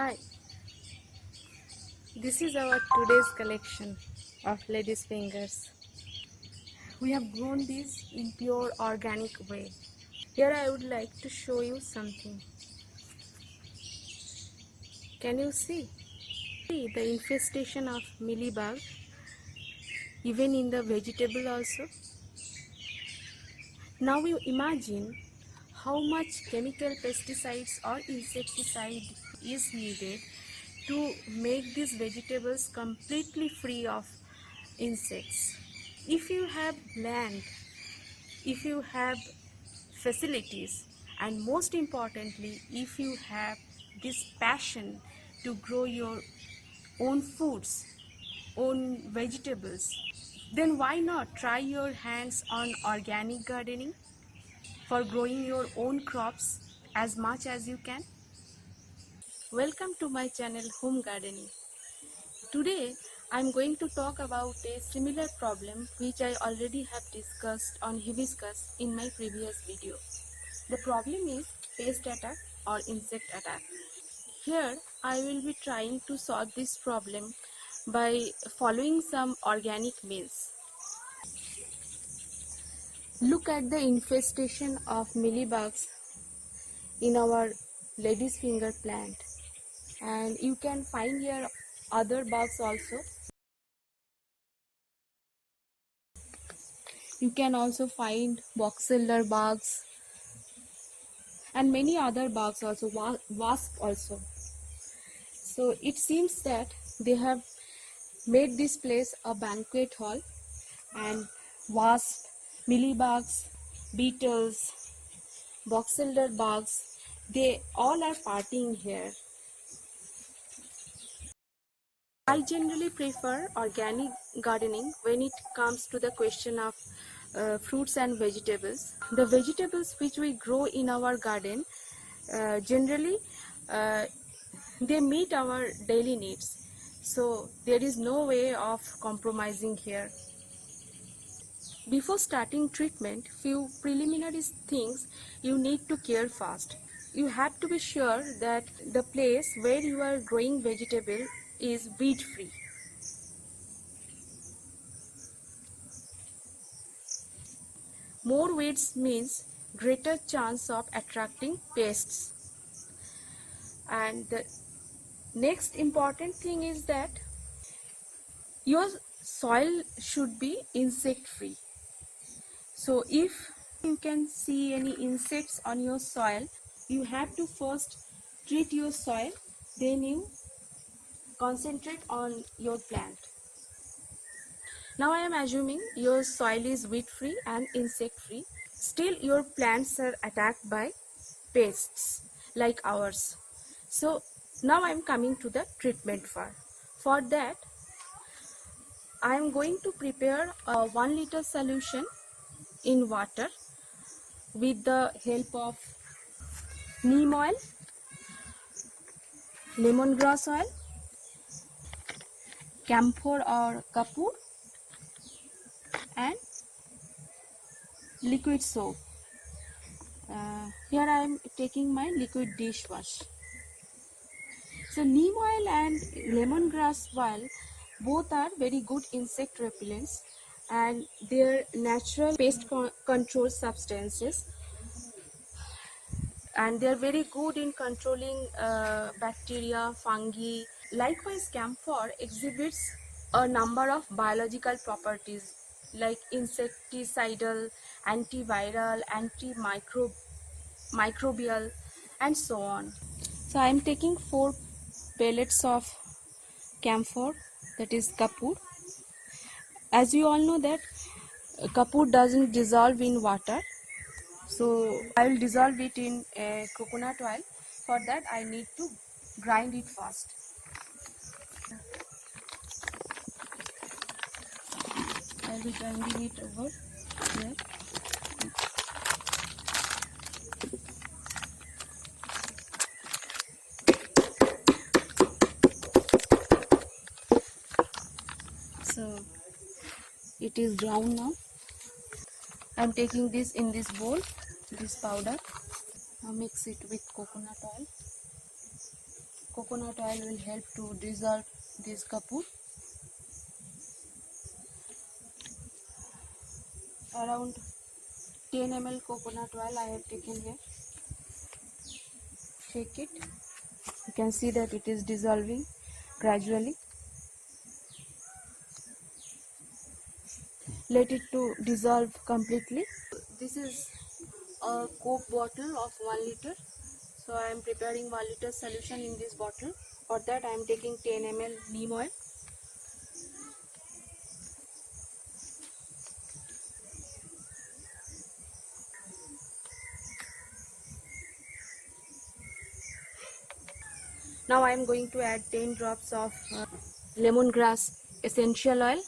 Hi, this is our today's collection of ladies' fingers. We have grown these in pure organic way. Here I would like to show you something. Can you see? See the infestation of mealybug even in the vegetable also. Now you imagine how much chemical pesticides or insecticide is needed to make these vegetables completely free of insects. If you have land, if you have facilities, and most importantly, if you have this passion to grow your own foods, own vegetables, then why not try your hands on organic gardening for growing your own crops as much as you can? Welcome to my channel Home Gardening. Today I am going to talk about a similar problem which I already have discussed on hibiscus in my previous video. The problem is pest attack or insect attack. Here I will be trying to solve this problem by following some organic means. Look at the infestation of mealybugs in our lady's finger plant, and you can find here other bugs also. You can also find box elder bugs and many other bugs also, wasp also. So it seems that they have made this place a banquet hall, and wasp, mealybugs, beetles, box elder bugs, they all are partying here. I generally prefer organic gardening when it comes to the question of fruits and vegetables. The vegetables which we grow in our garden generally they meet our daily needs. So there is no way of compromising here. Before starting treatment, few preliminary things you need to care first. You have to be sure that the place where you are growing vegetable is weed free. More weeds means greater chance of attracting pests. And the next important thing is that your soil should be insect free. So if you can see any insects on your soil, you have to first treat your soil, then you concentrate on your plant. Now I am assuming your soil is weed free and insect free. Still your plants are attacked by pests like ours. So now I am coming to the treatment part. For that I am going to prepare a 1 liter solution in water with the help of neem oil, lemongrass oil, camphor or kapoor, and liquid soap. Here I am taking my liquid dishwash. So neem oil and lemongrass oil both are very good insect repellents, and their natural pest control substances, and they are very good in controlling bacteria, fungi. Likewise, camphor exhibits a number of biological properties like insecticidal, antiviral, antimicrobial, and so on. So I am taking 4 pellets of camphor, that is Kapoor. As you all know that Kapoor doesn't dissolve in water, so I will dissolve it in coconut oil. For that I need to grind it first. I will be grinding it over here. So it is ground now. I am taking this in this bowl, this powder. Now mix it with coconut oil. coconut oil will help to dissolve this Kapoor. Around 10 ml coconut oil I have taken here. Shake it. You can see that it is dissolving gradually. Let it to dissolve completely. This is a Coke bottle of 1 liter. So I am preparing 1 liter solution in this bottle. For that I am taking 10 ml neem oil. Now I am going to add 10 drops of lemongrass essential oil.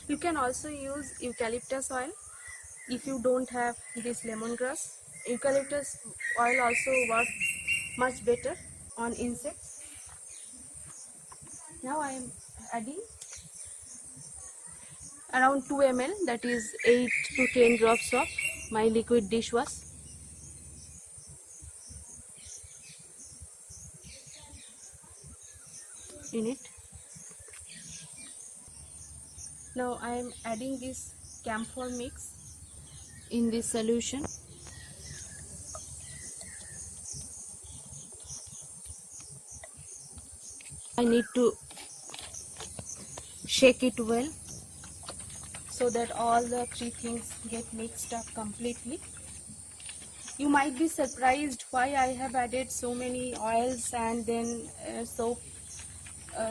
You can also use eucalyptus oil if you don't have this lemongrass. Eucalyptus oil also works much better on insects. Now I am adding around 2 ml, that is 8 to 10 drops of my liquid dishwash in it. Now I am adding this camphor mix in this solution. I need to shake it well so that all the three things get mixed up completely. You might be surprised why I have added so many oils and then soap,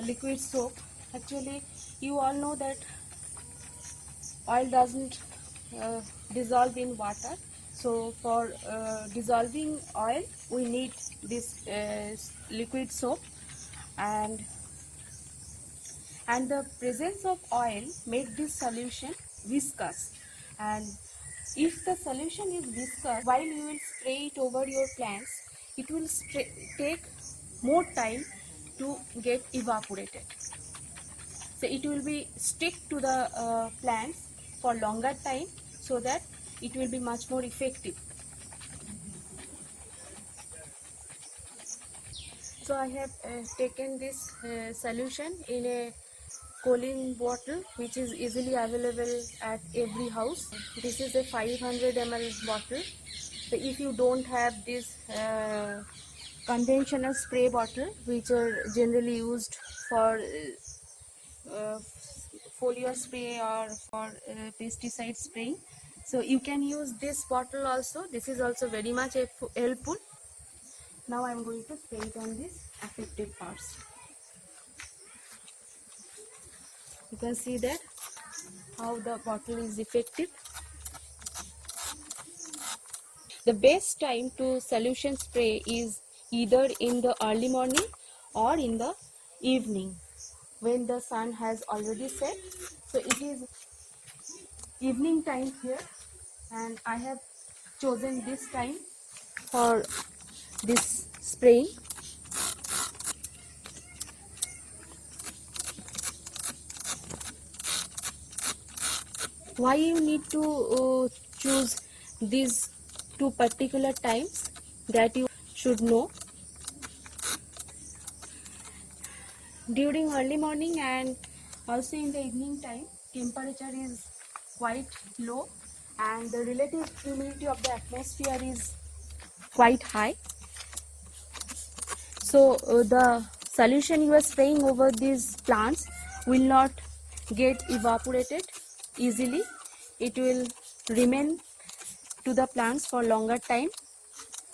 liquid soap. Actually, you all know that oil doesn't dissolve in water. So for dissolving oil, we need this liquid soap, and the presence of oil make this solution viscous. And if the solution is viscous, while you will spray it over your plants, it will take more time to get evaporated. So it will be stick to the plants for longer time, so that it will be much more effective. So I have taken this solution in a choline bottle, which is easily available at every house. This is a 500 ml bottle. So if you don't have this conventional spray bottle, which are generally used for foliar spray or for pesticide spraying, so you can use this bottle also. This is also very much helpful. Now I am going to spray it on these affected parts. You can see that how the bottle is effective. The best time to solution spray is either in the early morning or in the evening when the sun has already set. So it is evening time here, and I have chosen this time for this spraying. Why you need to choose these two particular times, that you should know. During early morning and also in the evening time, temperature is quite low and the relative humidity of the atmosphere is quite high. So the solution you are spraying over these plants will not get evaporated easily. It will remain to the plants for longer time,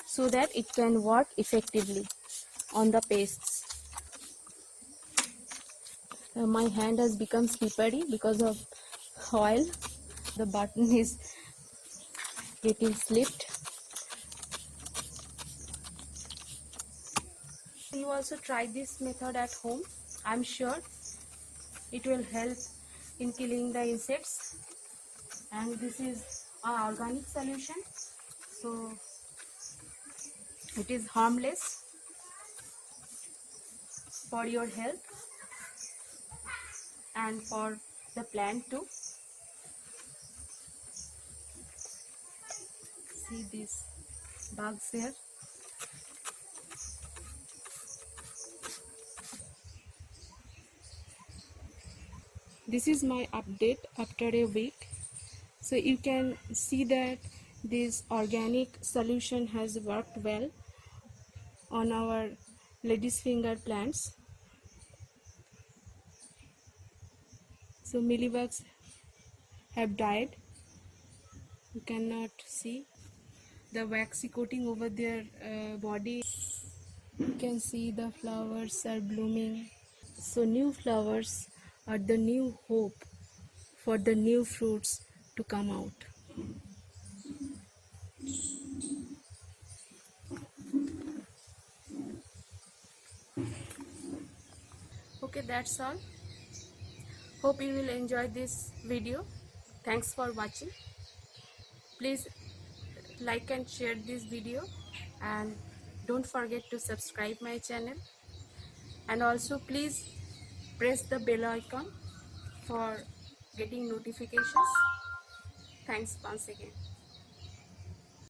so that it can work effectively on the pests. My hand has become slippery because of oil. The button is getting slipped. You also try this method at home. I'm sure it will help in killing the insects. And this is an organic solution, so it is harmless for your health. and for the plant too. See these bugs here. This is my update after a week. So you can see that this organic solution has worked well on our lady's finger plants. So mealybugs have died. You cannot see the waxy coating over their body. You can see the flowers are blooming. So new flowers are the new hope for the new fruits to come out. Okay, that's all. Hope you will enjoy this video. Thanks for watching. Please like and share this video, and don't forget to subscribe my channel, and also please press the bell icon for getting notifications. Thanks once again.